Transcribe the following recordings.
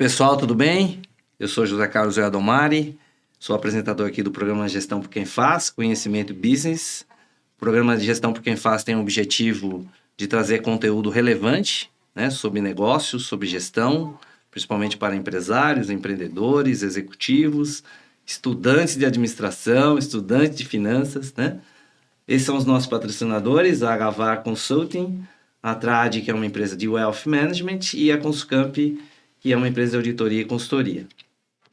Pessoal, tudo bem? Eu sou José Carlos Adomari, sou apresentador aqui do programa Gestão por Quem Faz, Conhecimento e Business. O programa de Gestão por Quem Faz tem o objetivo de trazer conteúdo relevante, né, sobre negócios, sobre gestão, principalmente para empresários, empreendedores, executivos, estudantes de administração, estudantes de finanças, né? Esses são os nossos patrocinadores, a Agavar Consulting, a Trad, que é uma empresa de Wealth Management, e a Consulcamp, que é uma empresa de auditoria e consultoria.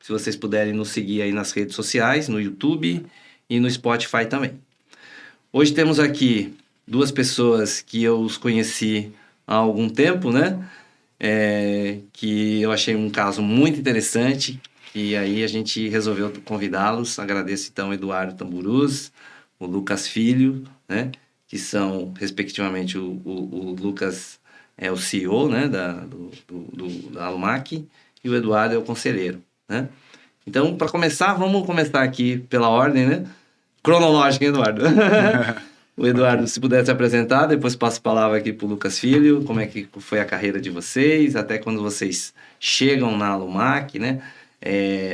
Se vocês puderem nos seguir aí nas redes sociais, no YouTube e no Spotify também. Hoje temos aqui duas pessoas que eu os conheci há algum tempo, né? Que eu achei um caso muito interessante, e aí a gente resolveu convidá-los. Agradeço então o Eduardo Tamburuz, o Lucas Filho, né? Que são, respectivamente, o Lucas é o CEO, né? da Alumac, e o Eduardo é o conselheiro, né? Então, para começar, vamos começar aqui pela ordem, né? Cronológica, hein, Eduardo? O Eduardo, se puder se apresentar, depois passo a palavra aqui para o Lucas Filho, como é que foi a carreira de vocês, até quando vocês chegam na Alumac, né?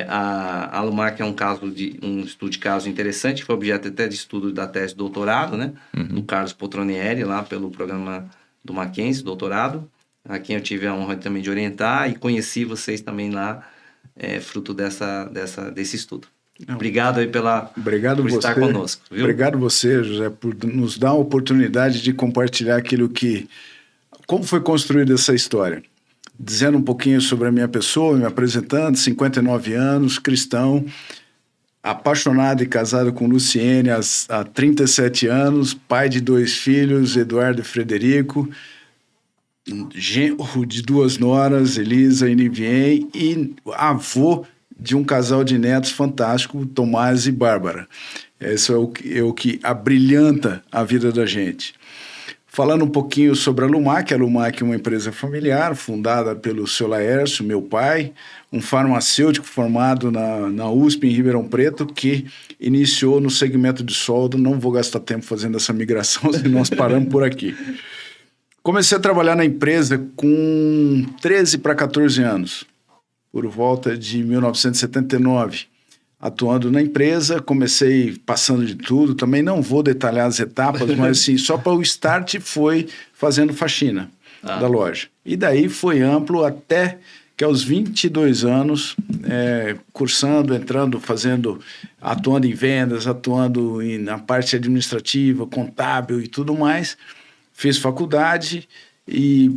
A Alumac é um estudo de caso interessante, foi objeto até de estudo da tese de doutorado, né? Do Carlos Potronieri, lá pelo programa do Mackenzie, doutorado, a quem eu tive a honra também de orientar, e conheci vocês também lá, fruto desse estudo. Obrigado aí por estar conosco. Viu? Obrigado você, José, por nos dar a oportunidade de compartilhar como foi construída essa história. Dizendo um pouquinho sobre a minha pessoa, me apresentando, 59 anos, cristão, apaixonado e casado com Luciene há 37 anos, pai de 2 filhos, Eduardo e Frederico, genro de 2 noras, Elisa e Nivien, e avô de um casal de netos fantástico, Tomás e Bárbara. Isso é o que abrilhanta a vida da gente. Falando um pouquinho sobre a Alumac é uma empresa familiar, fundada pelo seu Laércio, meu pai, um farmacêutico formado na USP em Ribeirão Preto, que iniciou no segmento de solda. Não vou gastar tempo fazendo essa migração, senão nós paramos por aqui. Comecei a trabalhar na empresa com 13 para 14 anos, por volta de 1979. Atuando na empresa, comecei passando de tudo, também não vou detalhar as etapas, mas assim, só para o start foi fazendo faxina da loja. E daí foi amplo até que aos 22 anos, cursando, entrando, atuando em vendas, atuando na parte administrativa, contábil e tudo mais. Fiz faculdade e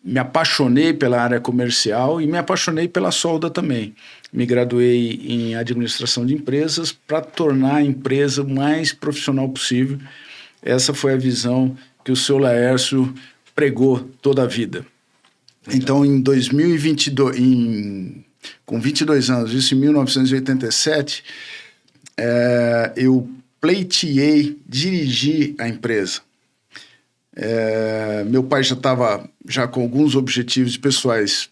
me apaixonei pela área comercial e me apaixonei pela solda também. Me graduei em administração de empresas para tornar a empresa o mais profissional possível. Essa foi a visão que o seu Laércio pregou toda a vida. Então, em 2022, com 22 anos, isso em 1987, eu pleiteei dirigir a empresa. Meu pai já estava com alguns objetivos pessoais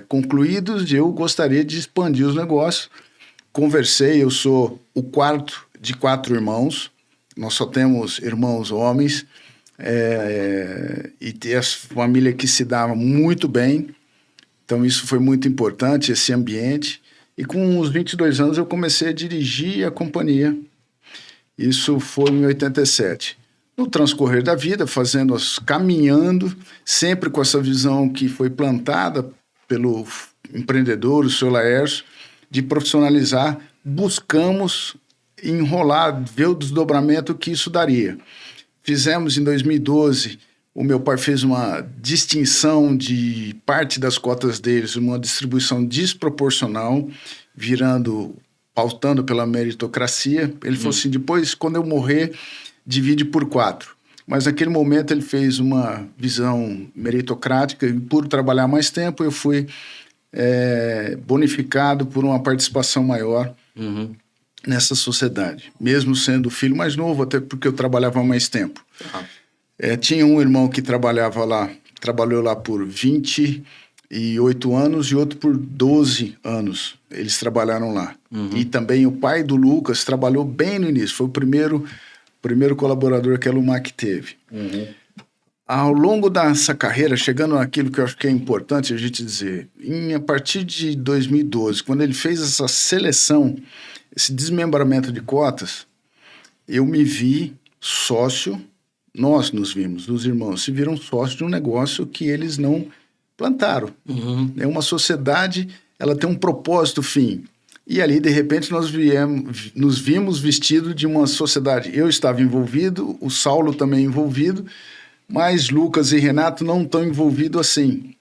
concluídos, e eu gostaria de expandir os negócios. Conversei, eu sou o quarto de 4 irmãos, nós só temos irmãos homens, e ter a família que se dava muito bem, então isso foi muito importante, esse ambiente. E com uns 22 anos eu comecei a dirigir a companhia, isso foi em 87. No transcorrer da vida, caminhando, sempre com essa visão que foi plantada pelo empreendedor, o seu Laércio, de profissionalizar, buscamos enrolar, ver o desdobramento que isso daria. Fizemos em 2012, o meu pai fez uma distinção de parte das cotas deles, uma distribuição desproporcional, pautando pela meritocracia. Ele falou assim, depois, quando eu morrer, divide por 4. Mas naquele momento ele fez uma visão meritocrática, e por trabalhar mais tempo eu fui bonificado por uma participação maior nessa sociedade. Mesmo sendo o filho mais novo, até porque eu trabalhava mais tempo. Tinha um irmão que trabalhou lá por 28 anos e outro por 12 anos. Eles trabalharam lá. E também o pai do Lucas trabalhou bem no início. Foi o primeiro colaborador que a Alumac teve. Ao longo dessa carreira, chegando naquilo que eu acho que é importante a gente dizer, a partir de 2012, quando ele fez essa seleção, esse desmembramento de cotas, eu me vi sócio, nós nos vimos, os irmãos se viram sócios de um negócio que eles não plantaram. É uma sociedade, ela tem um propósito fim. E ali, de repente, nos vimos vestidos de uma sociedade. Eu estava envolvido, o Saulo também envolvido, mas Lucas e Renato não estão envolvidos assim.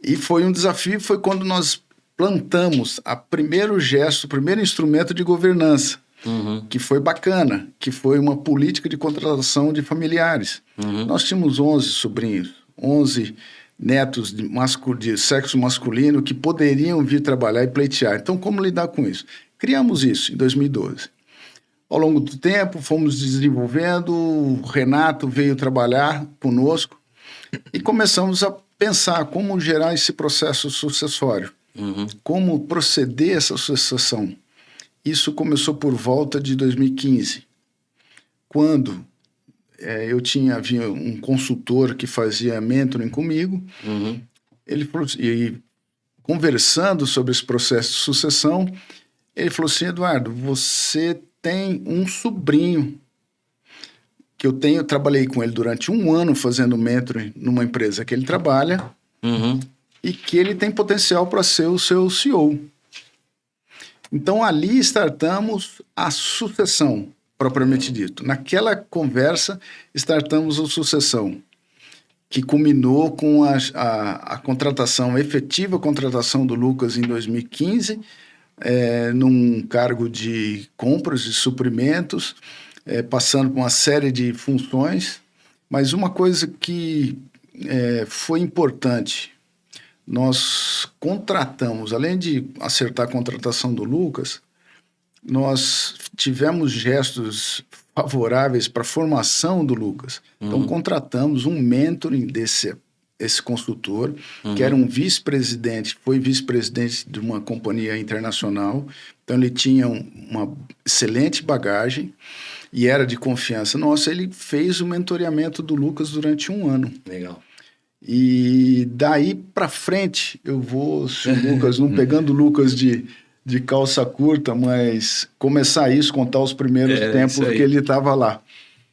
E foi um desafio, foi quando nós plantamos o primeiro gesto, o primeiro instrumento de governança, que foi bacana, que foi uma política de contratação de familiares. Nós tínhamos 11 sobrinhos, 11 netos de sexo masculino que poderiam vir trabalhar e pleitear. Então, como lidar com isso? Criamos isso em 2012. Ao longo do tempo, fomos desenvolvendo, o Renato veio trabalhar conosco e começamos a pensar como gerar esse processo sucessório, como proceder essa sucessão. Isso começou por volta de 2015, quando havia um consultor que fazia mentoring comigo, ele falou, e conversando sobre esse processo de sucessão, ele falou assim: Eduardo, você tem um sobrinho que eu trabalhei com ele durante 1 ano fazendo mentoring numa empresa que ele trabalha e que ele tem potencial para ser o seu CEO. Então, ali startamos a sucessão, propriamente dito. Naquela conversa, startamos a sucessão, que culminou com a contratação, a efetiva contratação do Lucas em 2015, num cargo de compras e suprimentos, passando por uma série de funções. Mas uma coisa que foi importante, nós contratamos, além de acertar a contratação do Lucas, nós tivemos gestos favoráveis para a formação do Lucas. Então, contratamos um mentoring esse consultor, que era um vice-presidente, foi vice-presidente de uma companhia internacional. Então, ele tinha uma excelente bagagem e era de confiança nossa. Ele fez o mentoreamento do Lucas durante 1 ano. Legal. E daí para frente, eu vou, se o Lucas, não pegando o Lucas de calça curta, mas começar isso, contar os primeiros tempos que ele estava lá.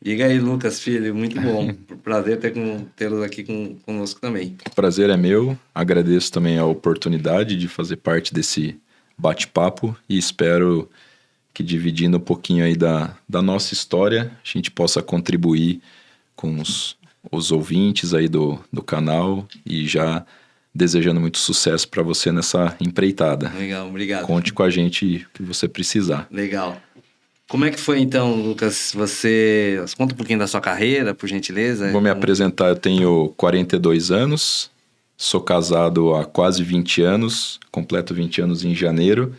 Diga aí, Lucas, filho, muito bom. Prazer tê-los aqui conosco também. O prazer é meu, agradeço também a oportunidade de fazer parte desse bate-papo e espero que, dividindo um pouquinho aí da nossa história, a gente possa contribuir com os ouvintes aí do canal e já desejando muito sucesso para você nessa empreitada. Legal, obrigado. Conte com a gente o que você precisar. Legal. Como é que foi então, Lucas? Você conta um pouquinho da sua carreira, por gentileza? Vou me apresentar, eu tenho 42 anos, sou casado há quase 20 anos, completo 20 anos em janeiro.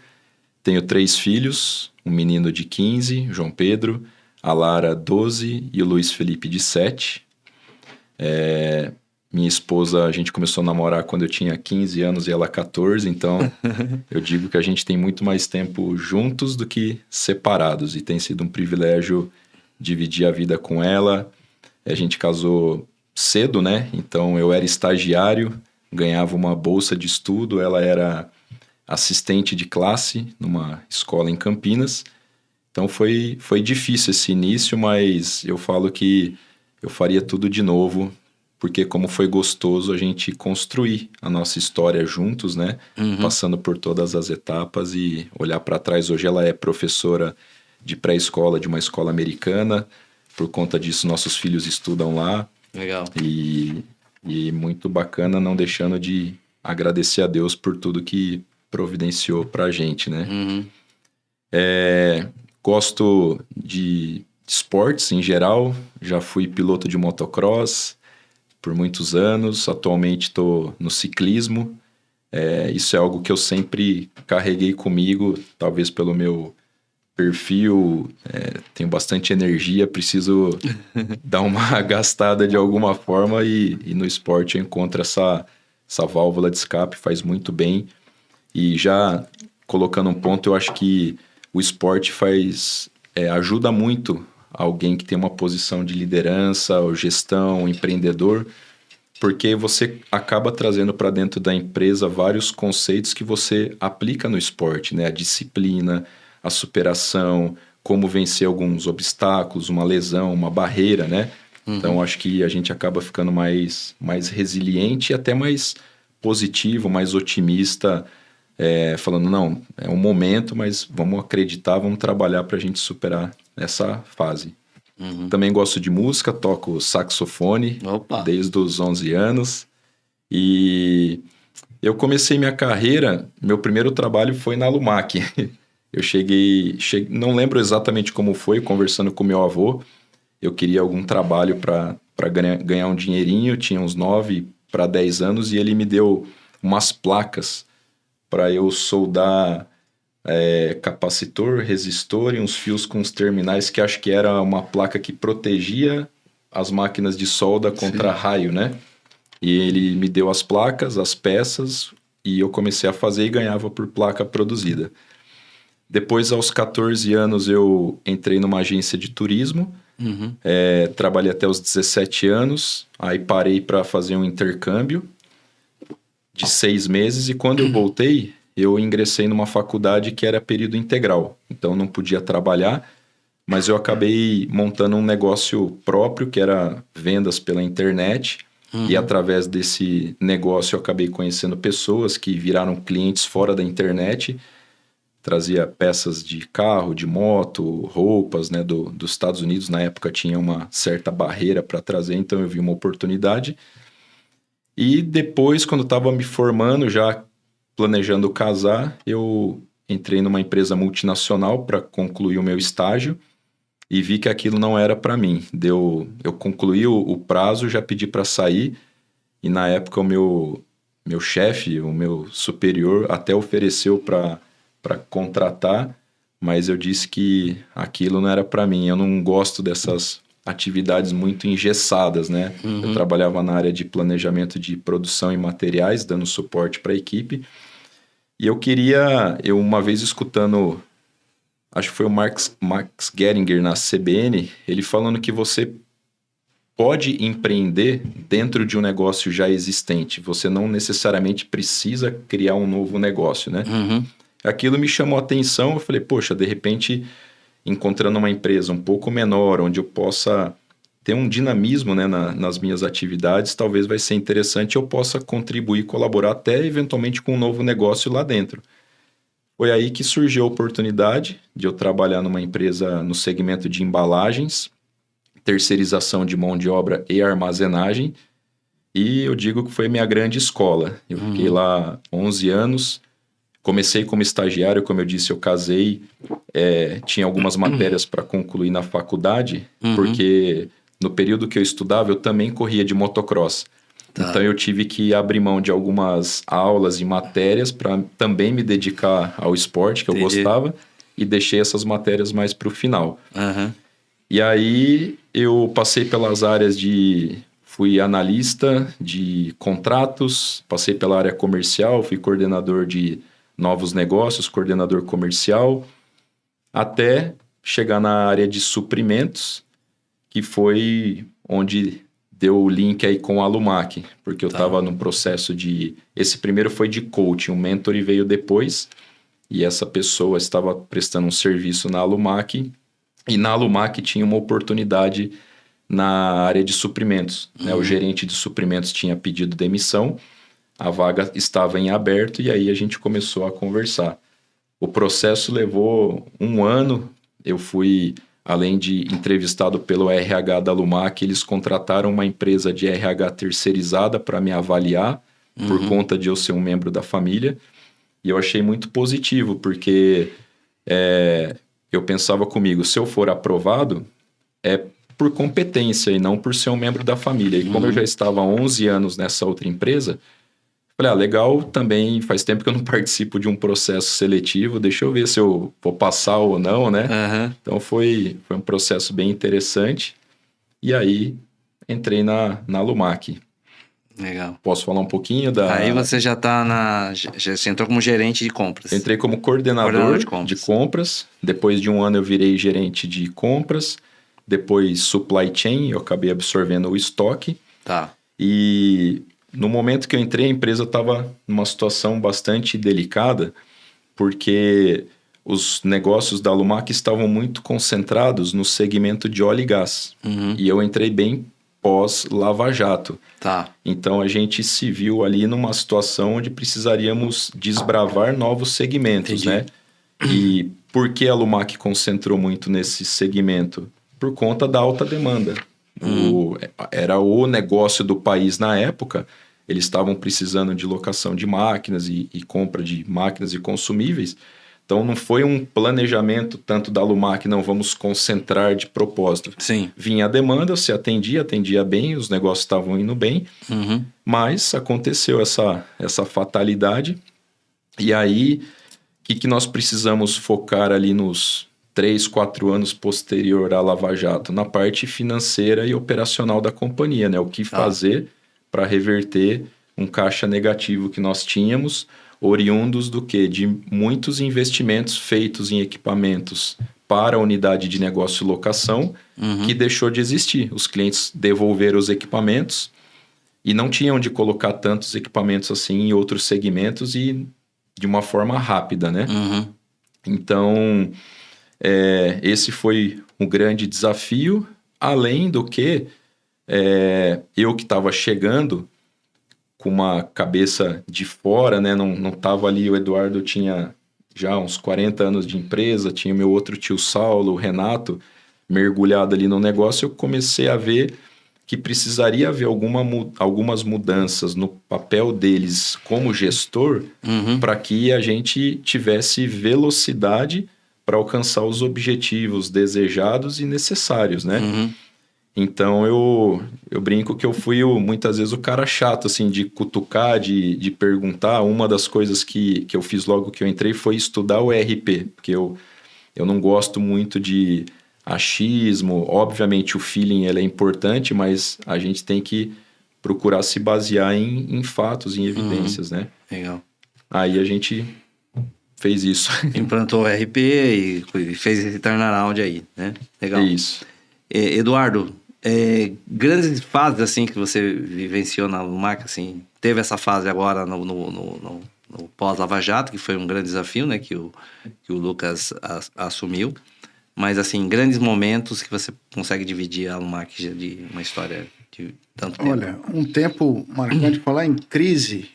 Tenho 3 filhos, um menino de 15, João Pedro, a Lara, 12 e o Luiz Felipe, de 7. Minha esposa, a gente começou a namorar quando eu tinha 15 anos e ela 14, então eu digo que a gente tem muito mais tempo juntos do que separados e tem sido um privilégio dividir a vida com ela. A gente casou cedo, né? Então eu era estagiário, ganhava uma bolsa de estudo, ela era assistente de classe numa escola em Campinas. Então foi difícil esse início, mas eu falo que eu faria tudo de novo, porque como foi gostoso a gente construir a nossa história juntos, né? Passando por todas as etapas e olhar para trás. Hoje ela é professora de pré-escola de uma escola americana. Por conta disso, nossos filhos estudam lá. Legal. E muito bacana, não deixando de agradecer a Deus por tudo que providenciou para a gente, né? Gosto de esportes em geral. Já fui piloto de motocross por muitos anos, atualmente estou no ciclismo. Isso é algo que eu sempre carreguei comigo, talvez pelo meu perfil, tenho bastante energia, preciso dar uma gastada de alguma forma e no esporte eu encontro essa válvula de escape, faz muito bem. E já colocando um ponto, eu acho que o esporte ajuda muito alguém que tem uma posição de liderança, ou gestão, empreendedor, porque você acaba trazendo para dentro da empresa vários conceitos que você aplica no esporte, né? A disciplina, a superação, como vencer alguns obstáculos, uma lesão, uma barreira, né? Então, acho que a gente acaba ficando mais resiliente e até mais positivo, mais otimista, falando, não, é um momento, mas vamos acreditar, vamos trabalhar para a gente superar essa fase. Também gosto de música, toco saxofone. Opa. Desde os 11 anos. E eu comecei minha carreira, meu primeiro trabalho foi na Lumac. Eu cheguei, não lembro exatamente como foi, conversando com meu avô. Eu queria algum trabalho para ganhar um dinheirinho, tinha uns 9 para 10 anos, e ele me deu umas placas para eu soldar capacitor, resistor e uns fios com os terminais, que acho que era uma placa que protegia as máquinas de solda contra raio, né? E ele me deu as placas, as peças, e eu comecei a fazer e ganhava por placa produzida. Depois, aos 14 anos, eu entrei numa agência de turismo. Trabalhei até os 17 anos, aí parei para fazer um intercâmbio de 6 meses, e quando eu voltei, eu ingressei numa faculdade que era período integral, então não podia trabalhar, mas eu acabei montando um negócio próprio, que era vendas pela internet, e através desse negócio eu acabei conhecendo pessoas que viraram clientes fora da internet. Trazia peças de carro, de moto, roupas, né, dos Estados Unidos. Na época tinha uma certa barreira para trazer, então eu vi uma oportunidade. E depois, quando estava me formando, já planejando casar, eu entrei numa empresa multinacional para concluir o meu estágio e vi que aquilo não era para mim. Eu concluí o prazo, já pedi para sair, e na época o meu chefe, o meu superior, até ofereceu para contratar, mas eu disse que aquilo não era para mim. Eu não gosto dessas atividades muito engessadas, né? Eu trabalhava na área de planejamento de produção e materiais, dando suporte para a equipe, e eu uma vez escutando, acho que foi o Max Geringer na CBN, ele falando que você pode empreender dentro de um negócio já existente, você não necessariamente precisa criar um novo negócio, né? Aquilo me chamou a atenção, eu falei, poxa, de repente, encontrando uma empresa um pouco menor, onde eu possa ter um dinamismo, né, nas minhas atividades, talvez vai ser interessante, eu possa contribuir, colaborar até eventualmente com um novo negócio lá dentro. Foi aí que surgiu a oportunidade de eu trabalhar numa empresa no segmento de embalagens, terceirização de mão de obra e armazenagem, e eu digo que foi minha grande escola. Eu fiquei lá 11 anos, comecei como estagiário, como eu disse, eu casei, tinha algumas matérias para concluir na faculdade, porque no período que eu estudava, eu também corria de motocross. Tá. Então eu tive que abrir mão de algumas aulas e matérias para também me dedicar ao esporte que eu gostava, e deixei essas matérias mais para o final. E aí eu passei pelas áreas fui analista de contratos, passei pela área comercial, fui coordenador de novos negócios, coordenador comercial, até chegar na área de suprimentos, que foi onde deu o link aí com a Lumac, porque eu estava num processo esse primeiro foi de coaching, um mentor veio depois, e essa pessoa estava prestando um serviço na Lumac, e na Lumac tinha uma oportunidade na área de suprimentos, né? O gerente de suprimentos tinha pedido demissão, a vaga estava em aberto, e aí a gente começou a conversar. O processo levou 1 ano, eu fui, além de entrevistado pelo RH da Lumac, eles contrataram uma empresa de RH terceirizada para me avaliar, por conta de eu ser um membro da família, e eu achei muito positivo, porque eu pensava comigo, se eu for aprovado, é por competência e não por ser um membro da família. E como eu já estava há 11 anos nessa outra empresa, falei, legal, também faz tempo que eu não participo de um processo seletivo, deixa eu ver se eu vou passar ou não, né? Então foi um processo bem interessante, e aí entrei na Lumac. Legal. Posso falar um pouquinho Aí você já tá você entrou como gerente de compras. Entrei como coordenador de compras. Depois de 1 ano eu virei gerente de compras. depois supply chain, eu acabei absorvendo o estoque. Tá. E no momento que eu entrei, a empresa estava numa situação bastante delicada, porque os negócios da Alumac estavam muito concentrados no segmento de óleo e gás. E eu entrei bem pós-Lava Jato. Tá. Então, a gente se viu ali numa situação onde precisaríamos desbravar novos segmentos, Entendi. né? E por que a Alumac concentrou muito nesse segmento? Por conta da alta demanda. Era o negócio do país na época. Eles estavam precisando de locação de máquinas e compra de máquinas e consumíveis. Então, não foi um planejamento tanto da Alumac, não, vamos concentrar de propósito. Sim. Vinha a demanda, se atendia bem, os negócios estavam indo bem, mas aconteceu essa fatalidade. E aí, o que nós precisamos focar ali nos 3, 4 anos posterior à Lava Jato? Na parte financeira e operacional da companhia, né? O que fazer para reverter um caixa negativo que nós tínhamos, oriundos do quê? De muitos investimentos feitos em equipamentos para a unidade de negócio e locação, que deixou de existir. Os clientes devolveram os equipamentos e não tinham de colocar tantos equipamentos assim em outros segmentos e de uma forma rápida, né? Então, esse foi um grande desafio, além do que eu que estava chegando com uma cabeça de fora, né? Não estava ali, o Eduardo tinha já uns 40 anos de empresa, tinha meu outro tio Saulo, o Renato, mergulhado ali no negócio, eu comecei a ver que precisaria haver algumas mudanças no papel deles como gestor para que a gente tivesse velocidade para alcançar os objetivos desejados e necessários, né? Então, eu brinco que eu fui, muitas vezes, o cara chato, assim, de cutucar, de perguntar. Uma das coisas que eu fiz logo que eu entrei foi estudar o ERP, porque eu não gosto muito de achismo. Obviamente, o feeling ele é importante, mas a gente tem que procurar se basear em fatos, em evidências, né? Legal. Aí a gente fez isso. Implantou o RP e fez esse turnaround aí, né? Legal. É isso. Eduardo, grandes fases assim que você vivenciou na Alumac, assim, teve essa fase agora no pós-Lava Jato, que foi um grande desafio, né, que o Lucas assumiu, mas assim, grandes momentos que você consegue dividir a Alumac de uma história de tanto tempo. Olha, um tempo marcante, falar em crise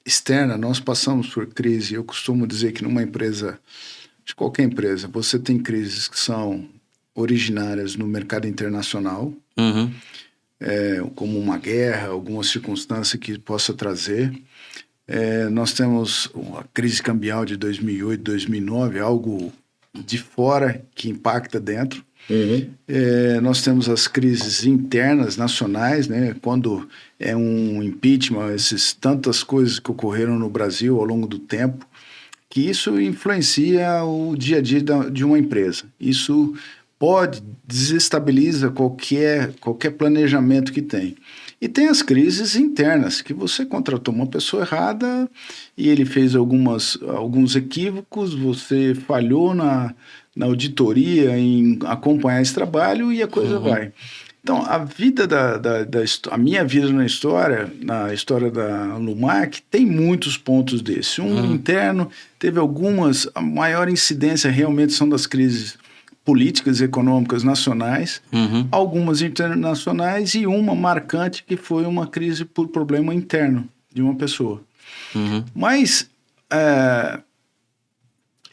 externa, nós passamos por crise. Eu costumo dizer que numa empresa, de qualquer empresa, você tem crises que são originárias no mercado internacional, como uma guerra, alguma circunstância que possa trazer. Nós temos a crise cambial de 2008, 2009, algo de fora que impacta dentro. Nós temos as crises internas, nacionais, né? Quando é um impeachment, tantas coisas que ocorreram no Brasil ao longo do tempo, que isso influencia o dia a dia de uma empresa. Isso desestabiliza qualquer planejamento que tem. E tem as crises internas, que você contratou uma pessoa errada e ele fez alguns equívocos, você falhou na auditoria, em acompanhar esse trabalho e a coisa vai. Então, a minha vida na história da Alumac, tem muitos pontos desses. Interno, teve algumas, a maior incidência realmente são das crises políticas e econômicas nacionais, algumas internacionais e uma marcante que foi uma crise por problema interno de uma pessoa. Mas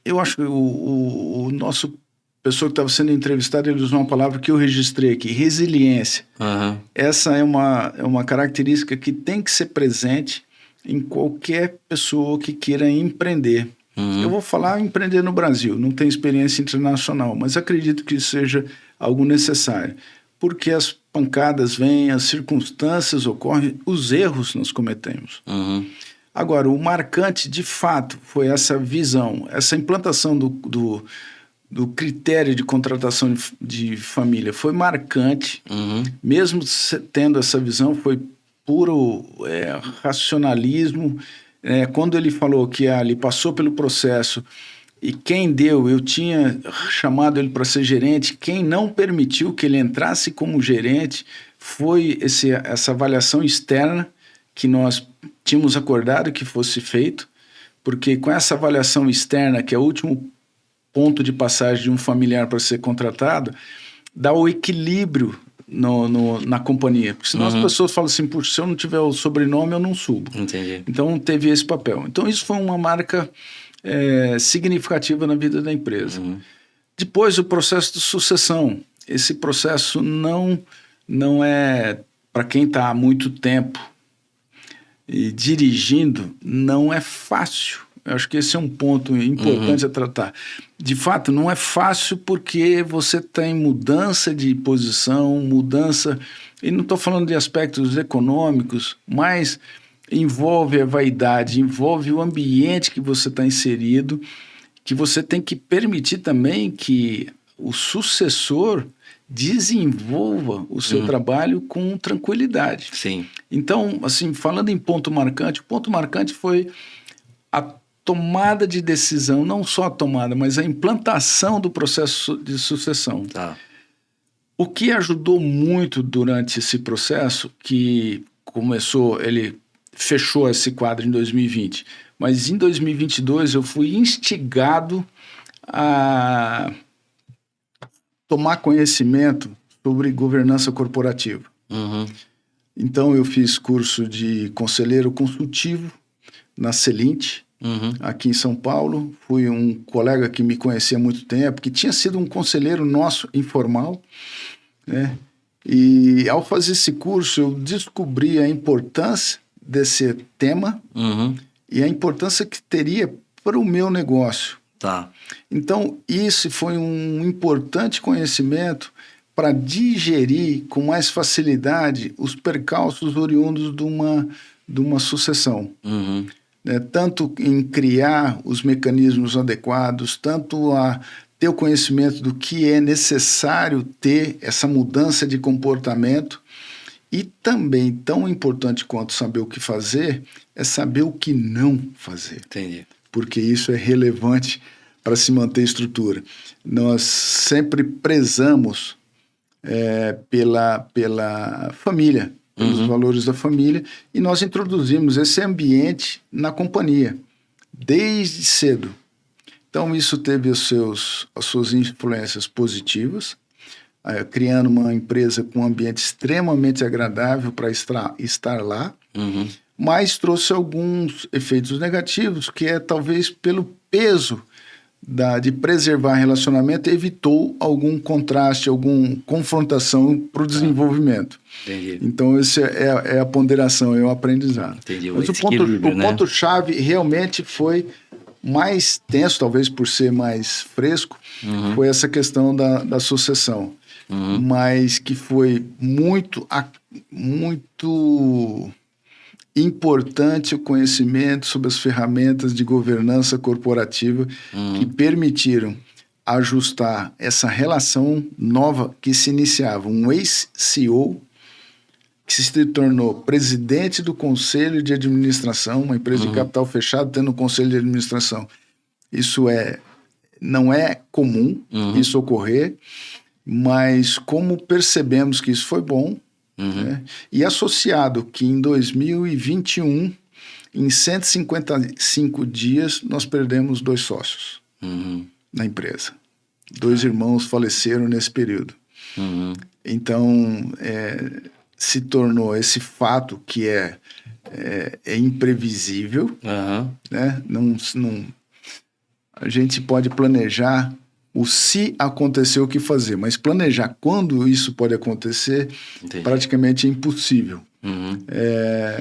eu acho que o nosso pessoa que estava sendo entrevistada, ele usou uma palavra que eu registrei aqui, resiliência. Essa é uma característica que tem que ser presente em qualquer pessoa que queira empreender. Eu vou falar empreender no Brasil, não tenho experiência internacional, mas acredito que isso seja algo necessário, porque as pancadas vêm, as circunstâncias ocorrem, os erros nós cometemos. Agora, o marcante, de fato, foi essa visão, essa implantação do critério de contratação de família foi marcante, mesmo tendo essa visão, foi puro racionalismo. Quando ele falou que ele passou pelo processo E quem deu, eu tinha chamado ele para ser gerente, quem não permitiu que ele entrasse como gerente foi essa avaliação externa que nós tínhamos acordado que fosse feito, porque com essa avaliação externa, que é o último ponto de passagem de um familiar para ser contratado, dá o equilíbrio na companhia. Porque senão as pessoas falam assim, puxa, se eu não tiver o sobrenome, eu não subo. Entendi. Então teve esse papel. Então isso foi uma marca significativa na vida da empresa. Depois o processo de sucessão. Esse processo não é para quem está há muito tempo e dirigindo, não é fácil. Eu acho que esse é um ponto importante a tratar. De fato, não é fácil porque você tem mudança de posição, e não estou falando de aspectos econômicos, mas envolve a vaidade, envolve o ambiente que você está inserido, que você tem que permitir também que o sucessor desenvolva o seu trabalho com tranquilidade. Sim. Então, assim, falando em ponto marcante, o ponto marcante foi a tomada de decisão, não só a tomada, mas a implantação do processo de sucessão. Tá. O que ajudou muito durante esse processo, que começou, ele fechou esse quadro em 2020, mas em 2022 eu fui instigado a tomar conhecimento sobre governança corporativa. Então eu fiz curso de conselheiro consultivo na Celint, aqui em São Paulo. Fui um colega que me conhecia há muito tempo, que tinha sido um conselheiro nosso informal, né? E ao fazer esse curso eu descobri a importância desse tema e a importância que teria para o meu negócio. Tá. Então, isso foi um importante conhecimento para digerir com mais facilidade os percalços oriundos de uma sucessão. Tanto em criar os mecanismos adequados, tanto a ter o conhecimento do que é necessário ter essa mudança de comportamento, e também, tão importante quanto saber o que fazer, é saber o que não fazer. Entendi. Porque isso é relevante para se manter estrutura. Nós sempre prezamos pela família, pelos valores da família, e nós introduzimos esse ambiente na companhia, desde cedo. Então, isso teve as suas influências positivas, criando uma empresa com um ambiente extremamente agradável para estar lá, mas trouxe alguns efeitos negativos, que é talvez pelo peso de preservar relacionamento, evitou algum contraste, alguma confrontação para o desenvolvimento. Entendi. Então, essa é a ponderação, é o aprendizado. Entendi. Mas o ponto-chave realmente foi mais tenso, talvez por ser mais fresco, foi essa questão da sucessão. Mas que foi muito importante o conhecimento sobre as ferramentas de governança corporativa que permitiram ajustar essa relação nova que se iniciava. Um ex-CEO que se tornou presidente do conselho de administração, uma empresa de capital fechado tendo um conselho de administração. Isso não é comum isso ocorrer, mas como percebemos que isso foi bom, né? E associado que em 2021, em 155 dias, nós perdemos 2 sócios na empresa. 2 irmãos faleceram nesse período. Então, se tornou esse fato que é imprevisível, né? A gente pode planejar o se acontecer, o que fazer, mas planejar quando isso pode acontecer, praticamente é impossível.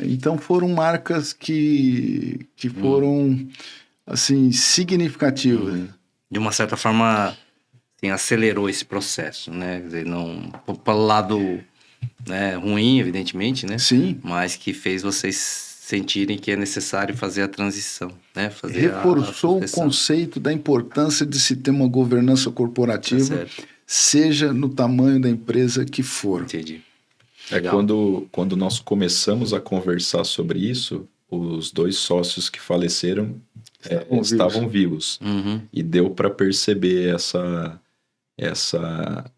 Então foram marcas que foram assim, significativas. De uma certa forma, assim, acelerou esse processo, né? Quer dizer, não para o lado, né, ruim, evidentemente, né? Sim. Mas que fez vocês sentirem que é necessário fazer a transição, né? Reforçou o conceito da importância de se ter uma governança corporativa, seja no tamanho da empresa que for. Entendi. Quando nós começamos a conversar sobre isso, os 2 sócios que faleceram estavam vivos. Uhum. E deu para perceber essa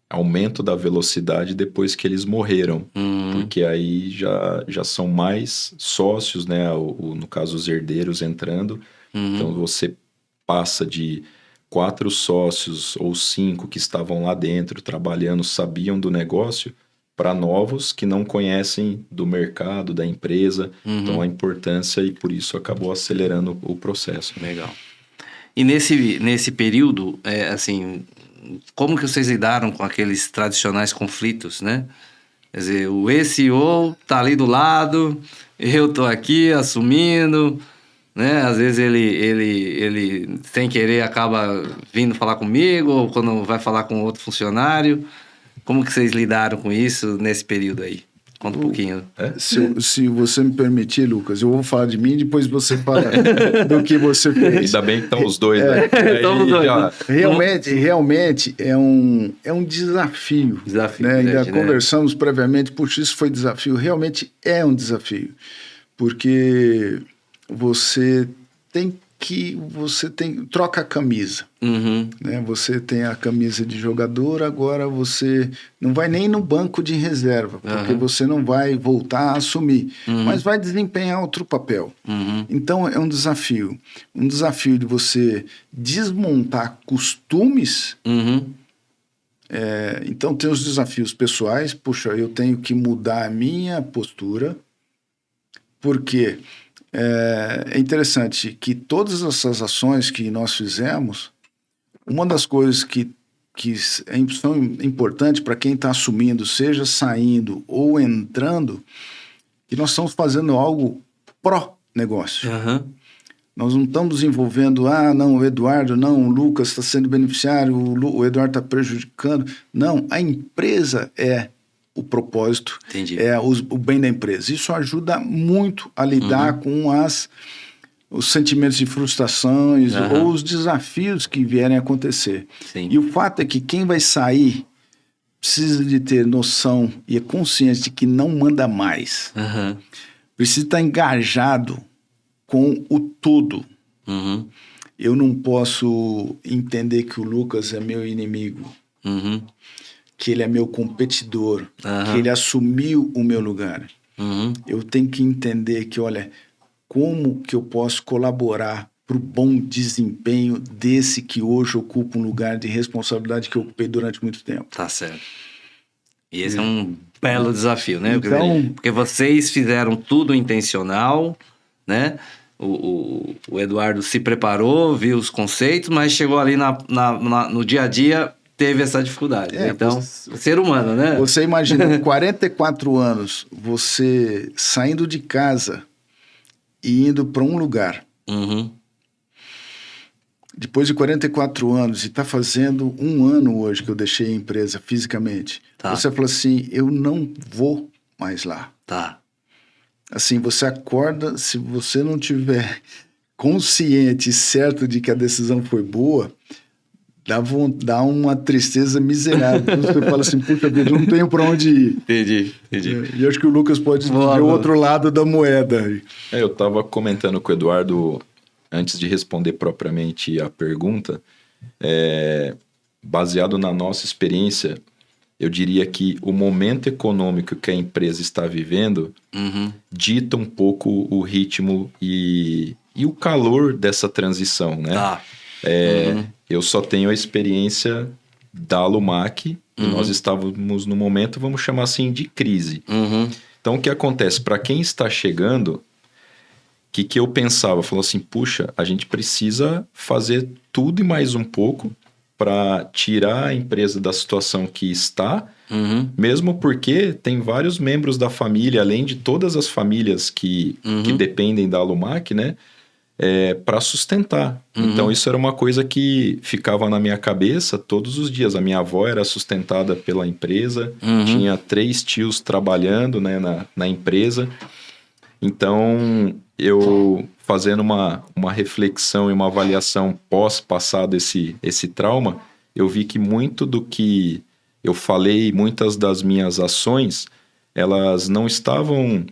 aumento da velocidade depois que eles morreram. Porque aí já são mais sócios, né? No caso, os herdeiros entrando. Então, você passa de 4 sócios ou 5 que estavam lá dentro trabalhando, sabiam do negócio, para novos que não conhecem do mercado, da empresa. Então, a importância, e por isso acabou acelerando o processo. Legal. E nesse período, assim, como que vocês lidaram com aqueles tradicionais conflitos, né? Quer dizer, o ex-CEO tá ali do lado, eu tô aqui assumindo, né? Às vezes ele sem querer acaba vindo falar comigo, ou quando vai falar com outro funcionário. Como que vocês lidaram com isso nesse período aí? Conta um pouquinho. Se você me permitir, Lucas, eu vou falar de mim e depois você fala do que você fez. Ainda bem que estão os dois, né? Estamos dois. Realmente é um desafio. Desafio, né? Ainda né? Conversamos previamente, puxa, isso foi desafio. Realmente é um desafio. Porque você troca a camisa. Né? Você tem a camisa de jogador, agora você não vai nem no banco de reserva, porque você não vai voltar a assumir, mas vai desempenhar outro papel. Então é um desafio de você desmontar costumes. Então tem os desafios pessoais. Puxa, eu tenho que mudar a minha postura, porque é interessante que todas essas ações que nós fizemos, uma das coisas que são importantes para quem está assumindo, seja saindo ou entrando, que nós estamos fazendo algo pró-negócio. Nós não estamos envolvendo, não, o Eduardo, não, o Lucas está sendo beneficiário, o Eduardo está prejudicando. Não, a empresa é o propósito, Entendi. O bem da empresa. Isso ajuda muito a lidar com os sentimentos de frustrações ou os desafios que vierem a acontecer. Sim. E o fato é que quem vai sair precisa de ter noção e é consciente de que não manda mais. Precisa estar engajado com o todo. Eu não posso entender que o Lucas é meu inimigo. Que ele é meu competidor, que ele assumiu o meu lugar. Eu tenho que entender que, olha, como que eu posso colaborar para o bom desempenho desse que hoje ocupa um lugar de responsabilidade que eu ocupei durante muito tempo. Tá certo. E esse é um belo desafio, né? Então, porque vocês fizeram tudo intencional, né? O Eduardo se preparou, viu os conceitos, mas chegou ali no dia a dia, teve essa dificuldade. Então, ser humano, né? Você imagina, 44 anos, você saindo de casa e indo para um lugar. Depois de 44 anos, e está fazendo 1 ano hoje que eu deixei a empresa fisicamente. Você falou assim, eu não vou mais lá. Assim, você acorda, se você não tiver consciente e certo de que a decisão foi boa, dá uma tristeza miserável. Você fala assim, puxa vida, não tenho para onde ir. Entendi. E acho que o Lucas pode ver o outro lado da moeda. Eu estava comentando com o Eduardo, antes de responder propriamente a pergunta, baseado na nossa experiência, eu diria que o momento econômico que a empresa está vivendo dita um pouco o ritmo e o calor dessa transição, né? Eu só tenho a experiência da Lumac e nós estávamos no momento, vamos chamar assim, de crise. Então, o que acontece? Para quem está chegando, o que eu pensava? Falou assim, puxa, a gente precisa fazer tudo e mais um pouco para tirar a empresa da situação que está, mesmo porque tem vários membros da família, além de todas as famílias que dependem da Lumac, né? Para sustentar. Então, isso era uma coisa que ficava na minha cabeça todos os dias. A minha avó era sustentada pela empresa, tinha 3 tios trabalhando, né, na empresa. Então, eu fazendo uma reflexão e uma avaliação pós-passado esse trauma, eu vi que muito do que eu falei, muitas das minhas ações, elas não estavam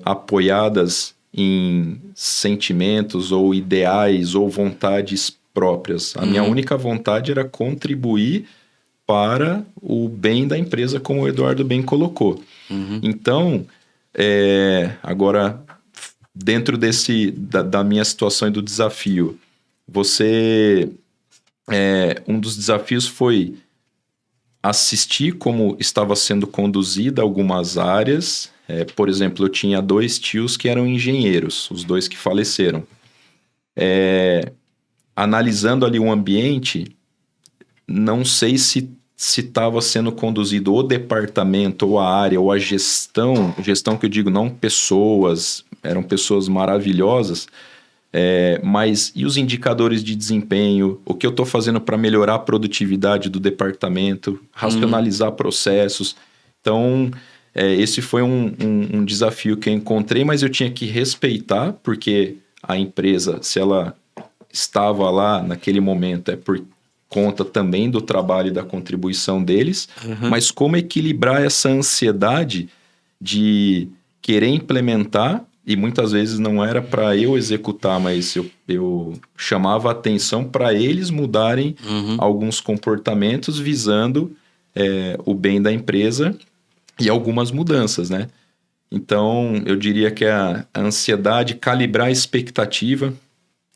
apoiadas em sentimentos ou ideais ou vontades próprias. A minha única vontade era contribuir para o bem da empresa, como o Eduardo bem colocou. Então, agora, dentro da minha situação e do desafio, um dos desafios foi assistir como estava sendo conduzida algumas áreas. Por exemplo, eu tinha 2 tios que eram engenheiros, os 2 que faleceram. Analisando ali o ambiente, não sei se estava sendo conduzido o departamento, ou a área, ou a gestão que eu digo, não pessoas, eram pessoas maravilhosas, mas e os indicadores de desempenho, o que eu estou fazendo para melhorar a produtividade do departamento, racionalizar processos. Então, esse foi um desafio que eu encontrei, mas eu tinha que respeitar, porque a empresa, se ela estava lá naquele momento, é por conta também do trabalho e da contribuição deles, mas como equilibrar essa ansiedade de querer implementar, e muitas vezes não era para eu executar, mas eu chamava a atenção para eles mudarem alguns comportamentos visando o bem da empresa e algumas mudanças, né? Então, eu diria que a ansiedade, calibrar a expectativa,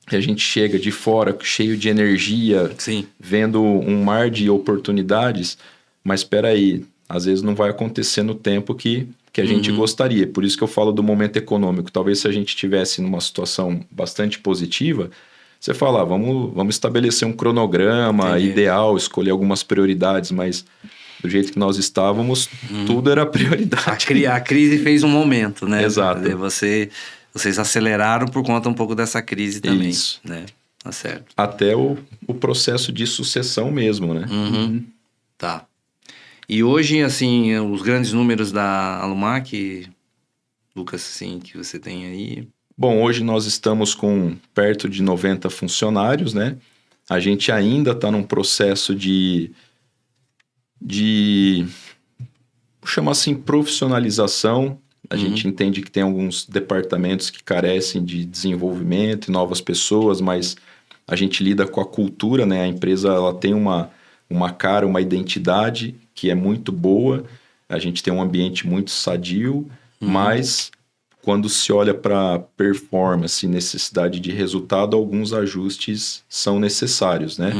que a gente chega de fora cheio de energia, Sim. vendo um mar de oportunidades, mas espera aí, às vezes não vai acontecer no tempo que a gente gostaria. Por isso que eu falo do momento econômico. Talvez se a gente estivesse numa situação bastante positiva, você fala, vamos estabelecer um cronograma ideal, escolher algumas prioridades, mas do jeito que nós estávamos, tudo era prioridade. A crise fez um momento, né? Exato. Vocês aceleraram por conta um pouco dessa crise também. Isso. Né? Tá certo. Até o processo de sucessão mesmo, né? Tá. E hoje, assim, os grandes números da Alumac, Lucas, assim, que você tem aí... Bom, hoje nós estamos com perto de 90 funcionários, né? A gente ainda está num processo de chama assim, profissionalização. A gente entende que tem alguns departamentos que carecem de desenvolvimento e novas pessoas, mas a gente lida com a cultura, né? A empresa ela tem uma cara, uma identidade que é muito boa. A gente tem um ambiente muito sadio, mas quando se olha para performance, necessidade de resultado, alguns ajustes são necessários, né?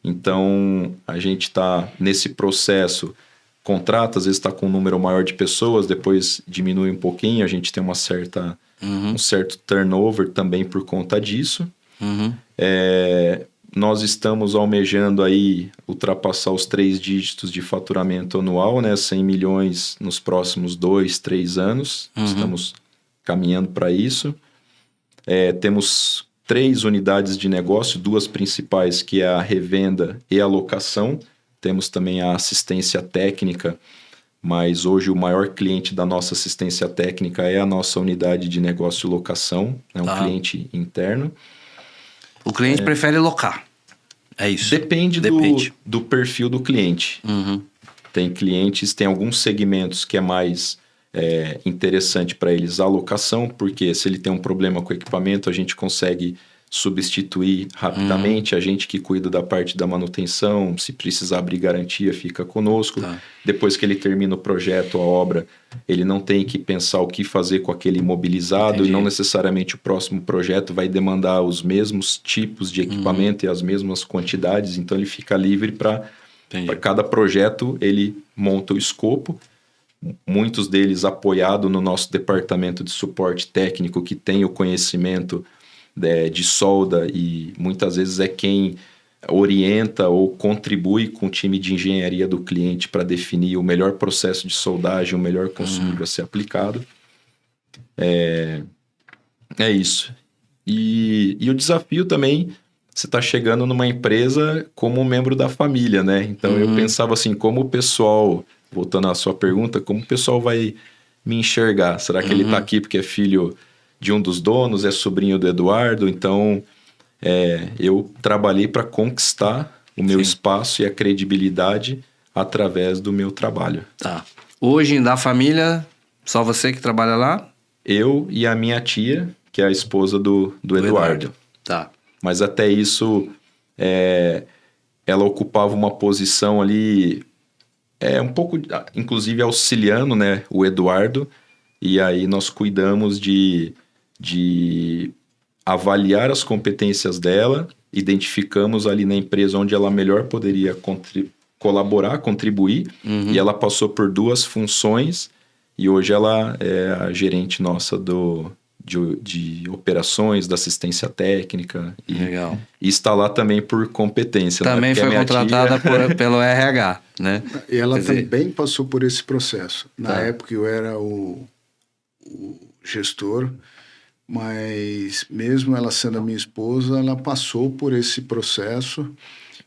Então, a gente está nesse processo, contrata, às vezes está com um número maior de pessoas, depois diminui um pouquinho, a gente tem um certo turnover também por conta disso. Nós estamos almejando aí ultrapassar os 3 dígitos de faturamento anual, né? 100 milhões nos próximos 2, 3 anos. Estamos caminhando para isso. Temos 3 unidades de negócio, 2 principais, que é a revenda e a locação. Temos também a assistência técnica, mas hoje o maior cliente da nossa assistência técnica é a nossa unidade de negócio e locação, é um cliente interno. O cliente prefere locar, é isso? Depende. Do perfil do cliente. Tem clientes, tem alguns segmentos que é mais interessante para eles a locação, porque se ele tem um problema com o equipamento, a gente consegue substituir rapidamente. A gente que cuida da parte da manutenção, se precisar abrir garantia, fica conosco. Depois que ele termina o projeto, a obra, ele não tem que pensar o que fazer com aquele imobilizado. E não necessariamente o próximo projeto vai demandar os mesmos tipos de equipamento e as mesmas quantidades, então ele fica livre para cada projeto, ele monta o escopo. Muitos deles apoiados no nosso departamento de suporte técnico, que tem o conhecimento de solda e muitas vezes é quem orienta ou contribui com o time de engenharia do cliente para definir o melhor processo de soldagem, o melhor consumível a ser aplicado. É isso. E o desafio também, você está chegando numa empresa como um membro da família, né? Então eu pensava assim, como o pessoal, voltando à sua pergunta, como o pessoal vai me enxergar? Será que ele está aqui porque é filho de um dos donos, é sobrinho do Eduardo? Então, eu trabalhei para conquistar o meu espaço e a credibilidade através do meu trabalho. Tá. Hoje, da família, só você que trabalha lá? eu e a minha tia, que é a esposa do Eduardo. Tá. Mas até isso, ela ocupava uma posição ali, um pouco, inclusive auxiliando, né, o Eduardo, e aí nós cuidamos de avaliar as competências dela, identificamos ali na empresa onde ela melhor poderia colaborar, contribuir, e ela passou por 2 funções, e hoje ela é a gerente nossa de operações, da assistência técnica. Legal. E está lá também por competência. Também né? foi contratada pelo RH, né? E ela Quer dizer, também passou por esse processo. Na Tá. época eu era o gestor, mas mesmo ela sendo a minha esposa, ela passou por esse processo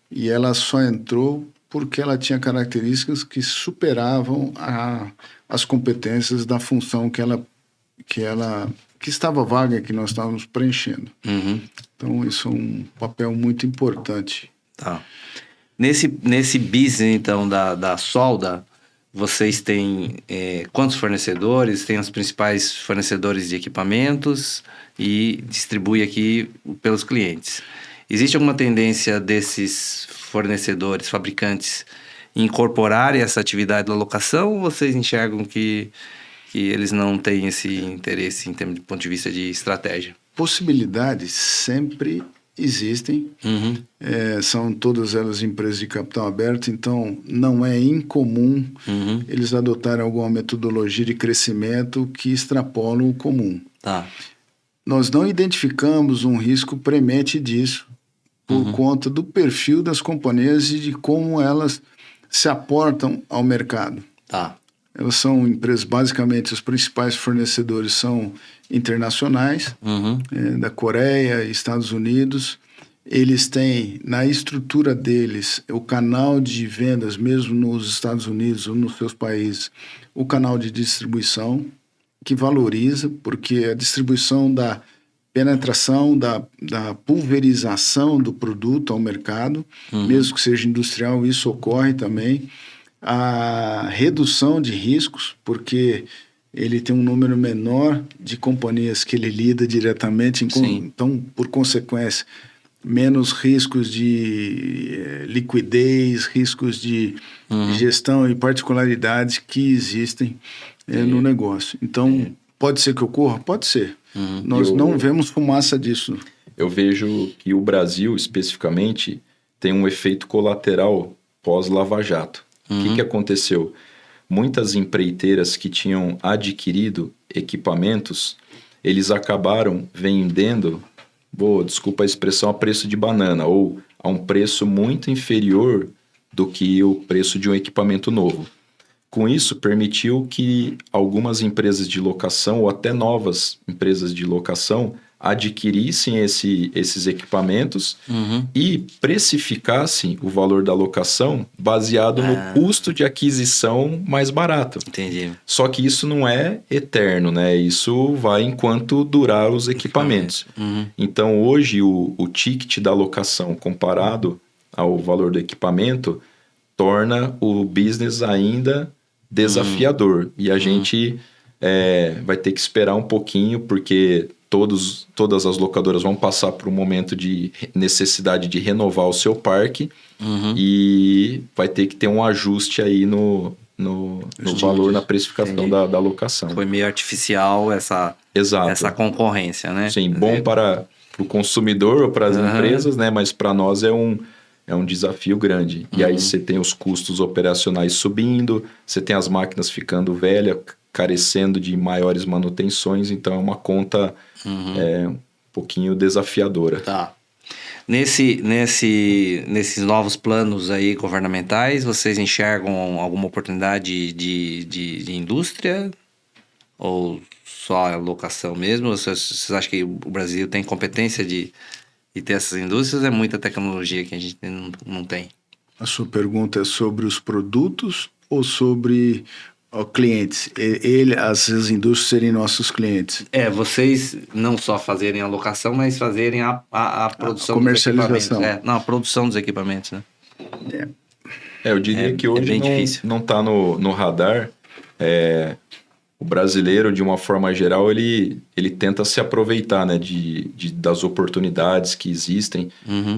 e ela só entrou porque ela tinha características que superavam as competências da função que estava vaga, que nós estávamos preenchendo. Então, isso é um papel muito importante. Tá. Nesse business, então, da solda, vocês têm quantos fornecedores? Tem os principais fornecedores de equipamentos e distribui aqui pelos clientes. Existe alguma tendência desses fornecedores, fabricantes, incorporarem essa atividade da locação, ou vocês enxergam que eles não têm esse interesse em termos de ponto de vista de estratégia? Possibilidades sempre existem. São todas elas empresas de capital aberto, então não é incomum eles adotarem alguma metodologia de crescimento que extrapolam o comum. Tá. Nós não identificamos um risco premente disso por conta do perfil das companhias e de como elas se aportam ao mercado. Tá. Elas são empresas, basicamente, os principais fornecedores são internacionais, da Coreia, Estados Unidos. Eles têm, na estrutura deles, o canal de vendas, mesmo nos Estados Unidos ou nos seus países, o canal de distribuição, que valoriza, porque a distribuição da penetração, da pulverização do produto ao mercado, mesmo que seja industrial, isso ocorre também. A redução de riscos, porque ele tem um número menor de companhias que ele lida diretamente, então, por consequência, menos riscos de liquidez, riscos de gestão e particularidades que existem no negócio. Então, pode ser que ocorra? Pode ser. Nós não vemos fumaça disso. Eu vejo que o Brasil, especificamente, tem um efeito colateral pós-Lava Jato. O que aconteceu? Muitas empreiteiras que tinham adquirido equipamentos, eles acabaram vendendo, desculpa a expressão, a preço de banana, ou a um preço muito inferior do que o preço de um equipamento novo. Com isso, permitiu que algumas empresas de locação, ou até novas empresas de locação, adquirissem esses equipamentos e precificassem o valor da locação baseado no custo de aquisição mais barato. Entendi. Só que isso não é eterno, né? Isso vai enquanto durar os equipamentos. Então, hoje, o ticket da locação comparado ao valor do equipamento torna o business ainda desafiador. E a gente vai ter que esperar um pouquinho, porque todas as locadoras vão passar por um momento de necessidade de renovar o seu parque e vai ter que ter um ajuste aí no valor, na precificação da locação. Foi meio artificial essa concorrência, né? Sim, bom para o consumidor ou para as empresas, né? Mas para nós é um desafio grande. E aí você tem os custos operacionais subindo, você tem as máquinas ficando velhas, carecendo de maiores manutenções, então é uma conta um pouquinho desafiadora. Tá. Nesses novos planos aí governamentais, vocês enxergam alguma oportunidade de indústria? Ou só a locação mesmo? Ou vocês acham que o Brasil tem competência de ter essas indústrias? É muita tecnologia que a gente não tem. A sua pergunta é sobre os produtos ou sobre clientes? As indústrias serem nossos clientes. Vocês não só fazerem a locação, mas fazerem a produção, a comercialização. Dos equipamentos. A produção dos equipamentos, né? Eu diria que hoje bem difícil. não está no radar o brasileiro, de uma forma geral, ele tenta se aproveitar, né, das oportunidades que existem.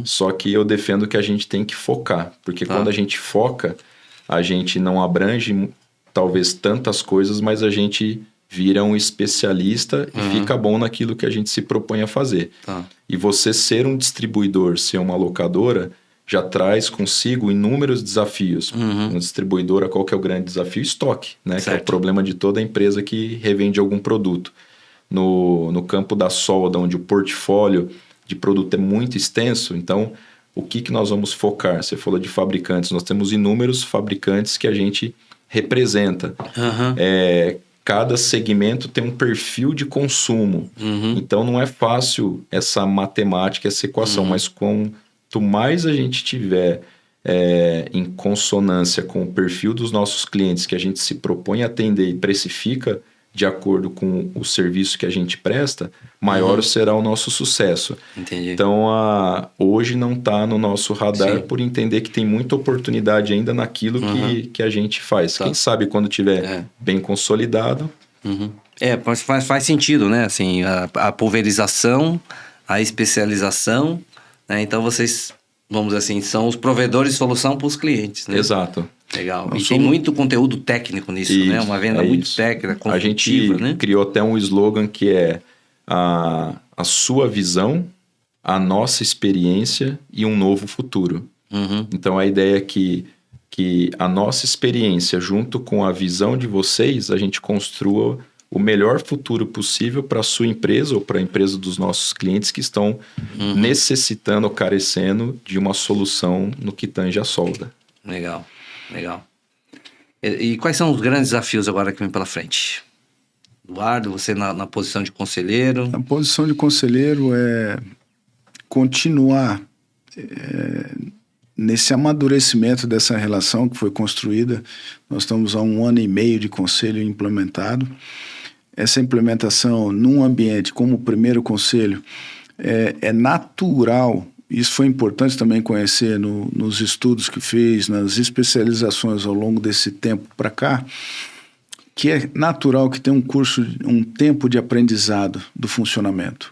Só que eu defendo que a gente tem que focar, porque quando a gente foca, a gente não abrange talvez tantas coisas, mas a gente vira um especialista e fica bom naquilo que a gente se propõe a fazer. E você ser um distribuidor, ser uma locadora, já traz consigo inúmeros desafios. Um distribuidora, qual que é o grande desafio? Estoque, né? Que é o problema de toda empresa que revende algum produto. No campo da solda, onde o portfólio de produto é muito extenso, então o que nós vamos focar? Você falou de fabricantes, nós temos inúmeros fabricantes que a gente representa. Cada segmento tem um perfil de consumo. Então não é fácil essa matemática, essa equação, mas quanto mais a gente tiver em consonância com o perfil dos nossos clientes que a gente se propõe a atender e precifica de acordo com o serviço que a gente presta, maior será o nosso sucesso. Entendi. Então, hoje não está no nosso radar por entender que tem muita oportunidade ainda naquilo que a gente faz. Quem sabe quando tiver bem consolidado... Faz sentido, né? Assim, a pulverização, a especialização, né? Então vocês, vamos dizer assim, são os provedores de solução para os clientes, né? Exato. Legal. E tem muito conteúdo técnico nisso, né? Uma venda muito técnica, consultiva, né? A gente criou até um slogan que é a sua visão, a nossa experiência e um novo futuro. Então a ideia é que a nossa experiência, junto com a visão de vocês, a gente construa o melhor futuro possível para a sua empresa ou para a empresa dos nossos clientes que estão necessitando ou carecendo de uma solução no que tange a solda. Legal. E quais são os grandes desafios agora que vem pela frente? Eduardo, você na posição de conselheiro? A posição de conselheiro é continuar nesse amadurecimento dessa relação que foi construída. Nós estamos há 1 ano e meio de conselho implementado. Essa implementação num ambiente como o primeiro conselho é natural. Isso foi importante também conhecer nos estudos que fiz, nas especializações ao longo desse tempo para cá, que é natural que tenha um tempo de aprendizado do funcionamento.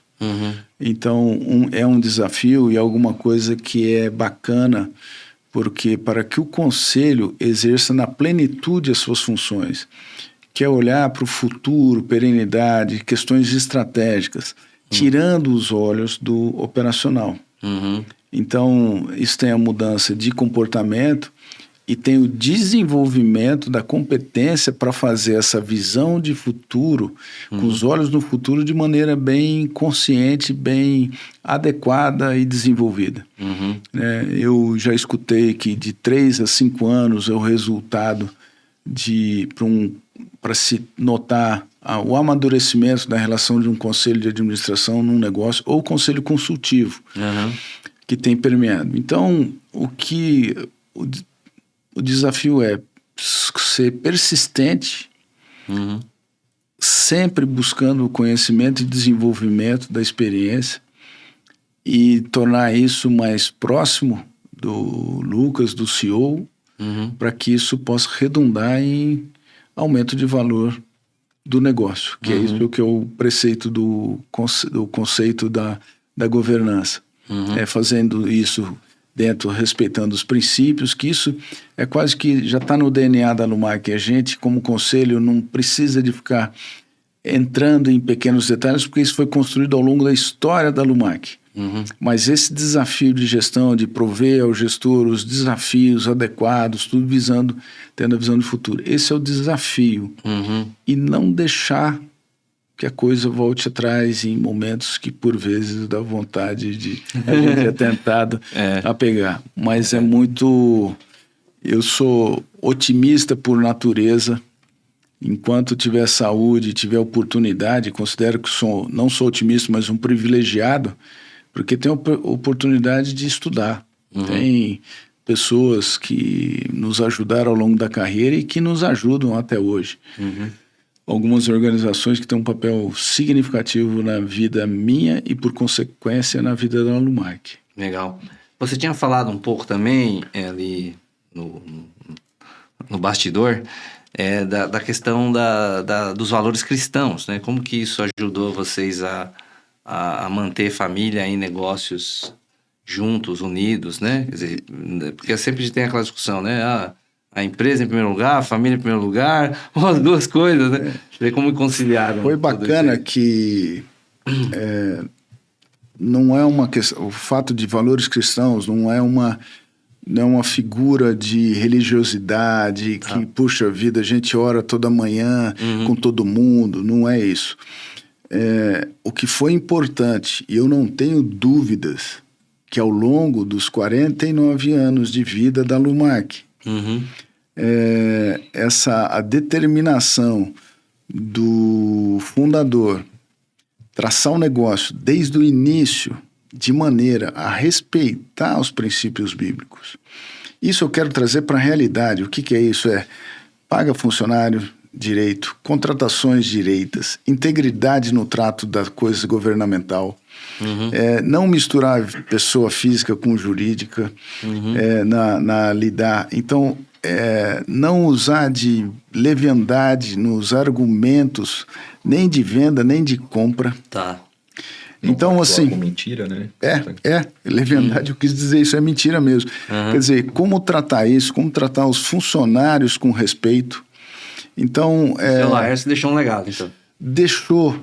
Então, é um desafio e alguma coisa que é bacana, porque para que o conselho exerça na plenitude as suas funções, que é olhar para o futuro, perenidade, questões estratégicas, tirando os olhos do operacional. Então, isso tem a mudança de comportamento e tem o desenvolvimento da competência para fazer essa visão de futuro, com os olhos no futuro, de maneira bem consciente, bem adequada e desenvolvida. Eu já escutei que de 3 a 5 anos é o resultado para se notar o amadurecimento da relação de um conselho de administração num negócio ou conselho consultivo que tem permeado. Então, o desafio é ser persistente, sempre buscando o conhecimento e desenvolvimento da experiência e tornar isso mais próximo do Lucas, do CEO, para que isso possa redundar em aumento de valor do negócio, que é isso que é o preceito do conceito da governança. Fazendo isso respeitando os princípios, que isso é quase que já está no DNA da Lumac. A gente, como conselho, não precisa de ficar entrando em pequenos detalhes, porque isso foi construído ao longo da história da Lumac. Mas esse desafio de gestão, de prover ao gestor os desafios adequados, tudo tendo a visão de futuro. Esse é o desafio. E não deixar que a coisa volte atrás em momentos que, por vezes, dá vontade de a gente é tentado a pegar. Mas é muito... Eu sou otimista por natureza. Enquanto tiver saúde, tiver oportunidade, considero que não sou otimista, mas um privilegiado, porque tenho oportunidade de estudar. Tem pessoas que nos ajudaram ao longo da carreira e que nos ajudam até hoje. Algumas organizações que têm um papel significativo na vida minha e, por consequência, na vida da Lumac. Legal. Você tinha falado um pouco também ali no bastidor da questão dos valores cristãos, né? Como que isso ajudou vocês a manter família e negócios juntos, unidos, né? Quer dizer, porque sempre a gente tem aquela discussão, né? A empresa em primeiro lugar, a família em primeiro lugar, ou as duas coisas, né? Ver como conciliaram. Foi bacana que não é uma questão, o fato de valores cristãos não é uma figura de religiosidade que, puxa vida, a gente ora toda manhã com todo mundo, não é isso. O que foi importante, e eu não tenho dúvidas, que ao longo dos 49 anos de vida da Lumac, a determinação do fundador traçar o negócio desde o início de maneira a respeitar os princípios bíblicos. Isso eu quero trazer para a realidade. O que é isso? Paga funcionário direito, contratações direitas, integridade no trato da coisa governamental, não misturar pessoa física com jurídica, na lidar. Então, não usar de leviandade nos argumentos, nem de venda, nem de compra. Tá. Então, assim... Com mentira, né? Leviandade, eu quis dizer isso, é mentira mesmo. Quer dizer, como tratar isso, como tratar os funcionários com respeito. Então... O Laércio deixou um legado, então. Deixou.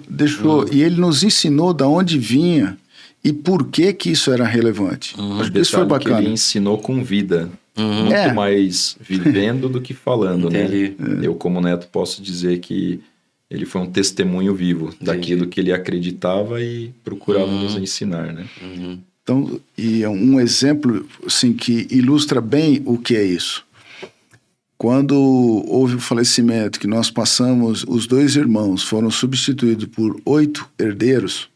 E ele nos ensinou de onde vinha e por que isso era relevante. Acho que isso foi bacana. Que ele ensinou com vida. Muito mais vivendo do que falando, né? Eu, como neto, posso dizer que ele foi um testemunho vivo daquilo que ele acreditava e procurava nos ensinar, né? Então, e é um exemplo assim, que ilustra bem o que é isso. Quando houve o falecimento, que nós passamos, os 2 irmãos foram substituídos por 8 herdeiros,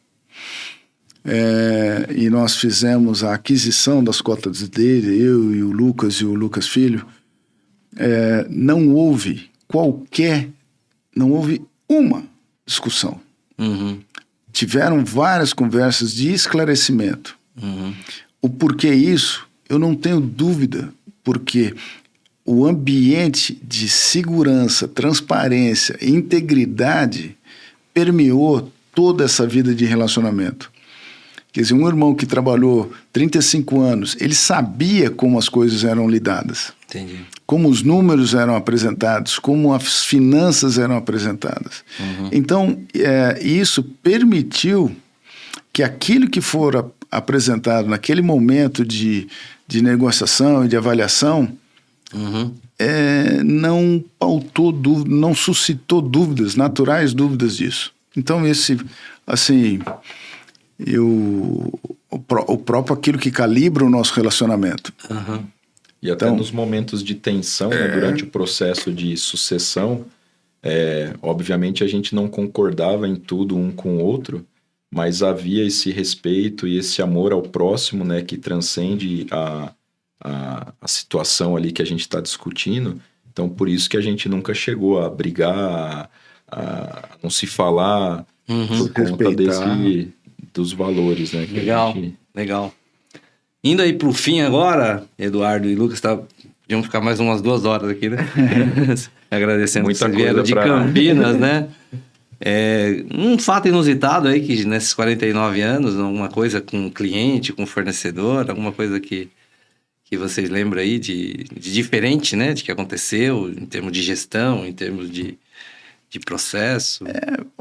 e nós fizemos a aquisição das cotas dele, eu e o Lucas Filho, não houve uma discussão. Tiveram várias conversas de esclarecimento. O porquê isso, eu não tenho dúvida, porque o ambiente de segurança, transparência e integridade permeou toda essa vida de relacionamento. Quer dizer, um irmão que trabalhou 35 anos, ele sabia como as coisas eram lidadas. Entendi. Como os números eram apresentados, como as finanças eram apresentadas. Então, isso permitiu que aquilo que for apresentado naquele momento de negociação e de avaliação não pautou dúvida, não suscitou dúvidas, naturais dúvidas disso. Então, o próprio aquilo que calibra o nosso relacionamento. E até nos momentos de tensão, né, durante o processo de sucessão, obviamente a gente não concordava em tudo um com o outro, mas havia esse respeito e esse amor ao próximo, né, que transcende a situação ali que a gente está discutindo. Então, por isso que a gente nunca chegou a brigar, a não se falar por conta dos valores, né? Legal. Indo aí pro fim agora, Eduardo e Lucas, podiam ficar mais umas 2 horas aqui, né? Agradecendo muita que vocês vieram de Campinas, né? Um fato inusitado aí, que nesses 49 anos, alguma coisa com cliente, com fornecedor, alguma coisa que vocês lembram aí de diferente, né? De que aconteceu em termos de gestão, em termos de processo.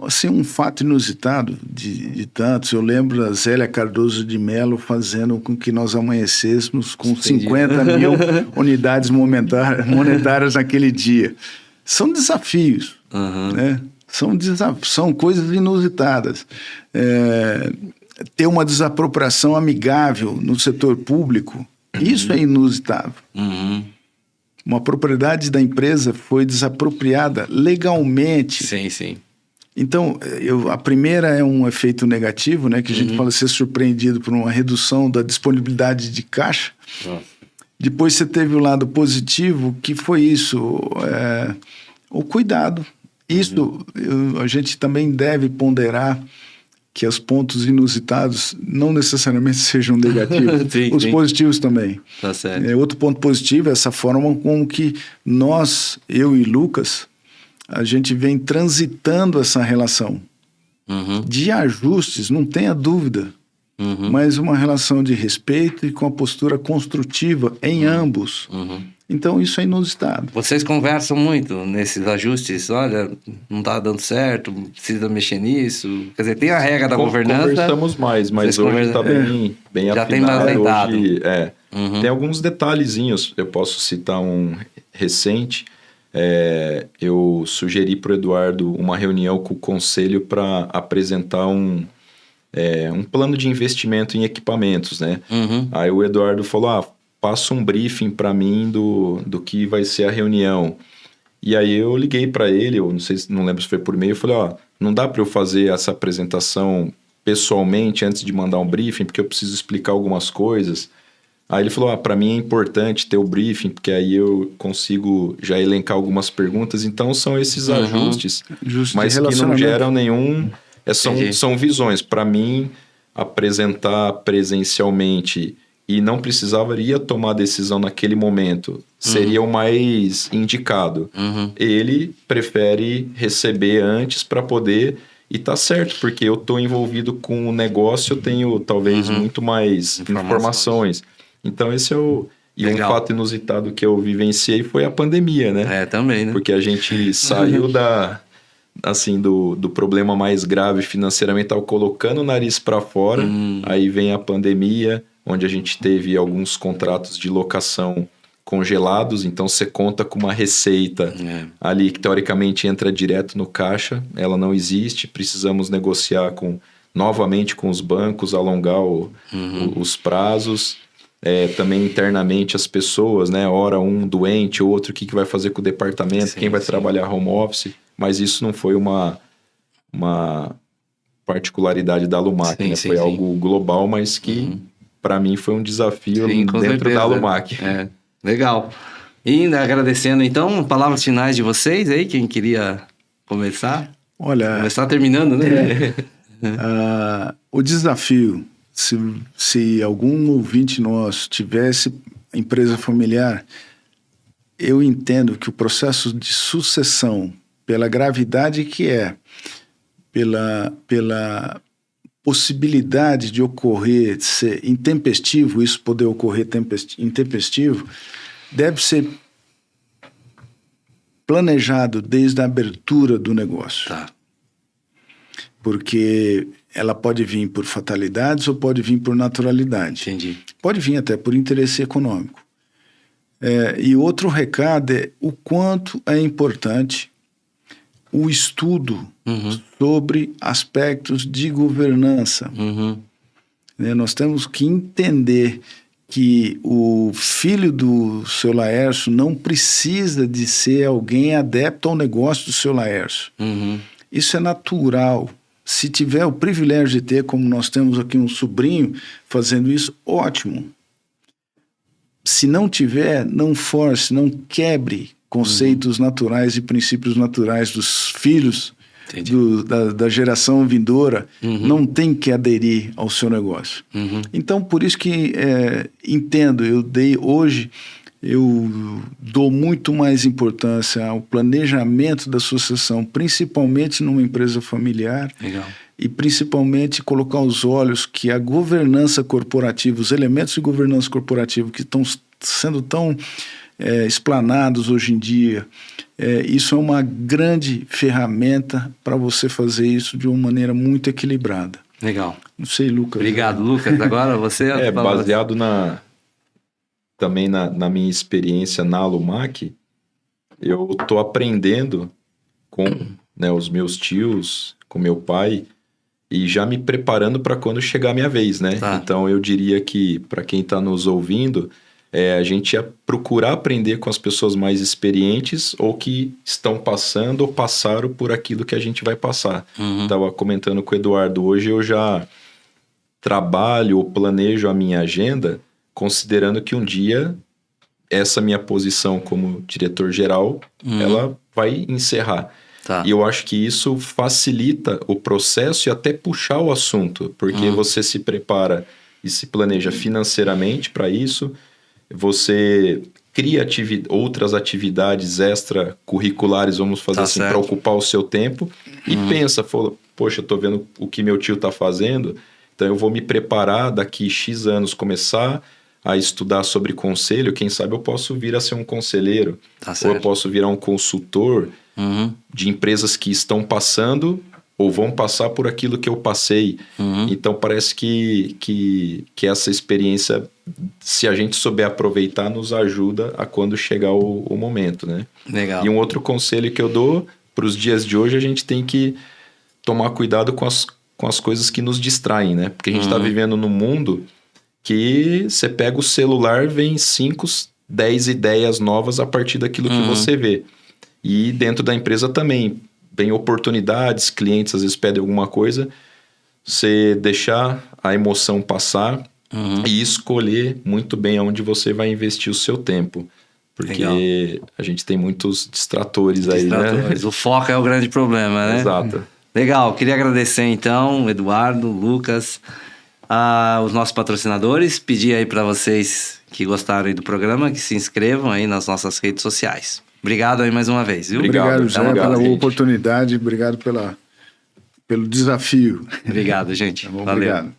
Assim, um fato inusitado de tantos. Eu lembro da Zélia Cardoso de Mello fazendo com que nós amanhecêssemos com 50 mil unidades monetárias naquele dia. São desafios, né? São coisas inusitadas. Ter uma desapropriação amigável no setor público, isso é inusitado. Uma propriedade da empresa foi desapropriada legalmente. Sim. Então, a primeira é um efeito negativo, né? Que a gente fala ser surpreendido por uma redução da disponibilidade de caixa. Depois você teve o lado positivo, que foi isso, o cuidado. Isso a gente também deve ponderar, que os pontos inusitados não necessariamente sejam negativos, Sim, os sim. positivos também. Tá certo. Outro ponto positivo é essa forma com que nós, eu e Lucas, a gente vem transitando essa relação Uhum, de ajustes, não tenha dúvida, uhum, mas uma relação de respeito e com a postura construtiva em ambos. uhum. Então, isso é inusitado. Vocês conversam muito nesses ajustes, olha, não tá dando certo, precisa mexer nisso. Quer dizer, tem a regra da governança. Conversamos mais, mas Vocês hoje está bem Já tem afinado. basentado. Hoje, Uhum. Tem alguns detalhezinhos, eu posso citar um recente. Eu sugeri para o Eduardo uma reunião com o conselho para apresentar um plano de investimento em equipamentos, né? Uhum. Aí o Eduardo falou, passa um briefing para mim do que vai ser a reunião. E aí eu liguei para ele, eu não lembro se foi por e-mail, eu falei, não dá para eu fazer essa apresentação pessoalmente antes de mandar um briefing, porque eu preciso explicar algumas coisas. Aí ele falou, para mim é importante ter o briefing, porque aí eu consigo já elencar algumas perguntas. Então são esses ajustes, mas que não geram nenhum... São visões. Para mim, apresentar presencialmente e não precisaria tomar decisão naquele momento seria o mais indicado. Uhum. Ele prefere receber antes para poder... E tá certo, porque eu estou envolvido com o negócio, eu tenho talvez muito mais informações. Então esse é o... E Legal. um fato inusitado que eu vivenciei foi a pandemia, né? Também, né? Porque a gente saiu do problema mais grave financeiramente, estava colocando o nariz para fora, aí vem a pandemia, onde a gente teve alguns contratos de locação congelados, então você conta com uma receita ali que teoricamente entra direto no caixa, ela não existe, precisamos negociar novamente com os bancos, alongar os prazos, também internamente as pessoas, né? Ora um doente, outro, o que vai fazer com o departamento, quem vai trabalhar home office, mas isso não foi uma particularidade da Lumac, né? Foi algo global, mas que para mim foi um desafio dentro da Lumac. Legal. E ainda agradecendo, então, palavras finais de vocês aí, quem queria começar? Olha... Começar terminando, né? O desafio, se algum ouvinte nosso tivesse empresa familiar, eu entendo que o processo de sucessão, pela gravidade que pela possibilidade de ocorrer, de ser intempestivo, isso poder ocorrer intempestivo, deve ser planejado desde a abertura do negócio. Tá. Porque ela pode vir por fatalidades ou pode vir por naturalidade. Entendi. Pode vir até por interesse econômico. E outro recado é o quanto é importante o estudo sobre aspectos de governança. Nós temos que entender que o filho do seu Laércio não precisa de ser alguém adepto ao negócio do seu Laércio. Isso é natural. Se tiver o privilégio de ter, como nós temos aqui, um sobrinho fazendo isso, ótimo. Se não tiver, não force, não quebre conceitos naturais e princípios naturais dos filhos da geração vindoura. Não tem que aderir ao seu negócio. Então, por isso que entendo, eu dou muito mais importância ao planejamento da sucessão, principalmente numa empresa familiar. Legal. E principalmente colocar os olhos que a governança corporativa, os elementos de governança corporativa que estão sendo tão explanados hoje em dia, isso é uma grande ferramenta para você fazer isso de uma maneira muito equilibrada. Legal. Não sei, Lucas. Obrigado, Lucas. Agora você... baseado também na minha experiência na Lumac, eu estou aprendendo com os meus tios, com meu pai, e já me preparando para quando chegar a minha vez, né? Tá. Então eu diria que, para quem está nos ouvindo, a gente ia procurar aprender com as pessoas mais experientes ou que estão passando ou passaram por aquilo que a gente vai passar. Estava comentando com o Eduardo, hoje eu já trabalho ou planejo a minha agenda considerando que um dia essa minha posição como diretor-geral, ela vai encerrar. Tá. E eu acho que isso facilita o processo e até puxar o assunto, porque você se prepara e se planeja financeiramente para isso, você cria outras atividades extracurriculares, vamos fazer Tá assim, certo. para ocupar o seu tempo, e pensa, poxa, eu tô vendo o que meu tio tá fazendo, então eu vou me preparar daqui X anos, começar a estudar sobre conselho, quem sabe eu posso vir a ser um conselheiro, Tá ou certo. eu posso virar um consultor de empresas que estão passando ou vão passar por aquilo que eu passei. Então parece que essa experiência, se a gente souber aproveitar, nos ajuda a quando chegar o momento, né? Legal. E um outro conselho que eu dou para os dias de hoje, a gente tem que tomar cuidado com as coisas que nos distraem, né? Porque a gente está vivendo num mundo que você pega o celular, vem 5, 10 ideias novas a partir daquilo que você vê. E dentro da empresa também, vem oportunidades, clientes às vezes pedem alguma coisa, você deixar a emoção passar e escolher muito bem aonde você vai investir o seu tempo. Porque Legal. a gente tem muitos distratores aí, né? O foco é o grande problema, né? Exato. Legal, queria agradecer então, Eduardo, Lucas, os nossos patrocinadores, pedir aí para vocês que gostaram aí do programa, que se inscrevam aí nas nossas redes sociais. Obrigado aí mais uma vez, viu? Obrigado, José, obrigado, pela gente. oportunidade, obrigado pelo desafio. Obrigado, gente. Tá bom, Valeu. obrigado.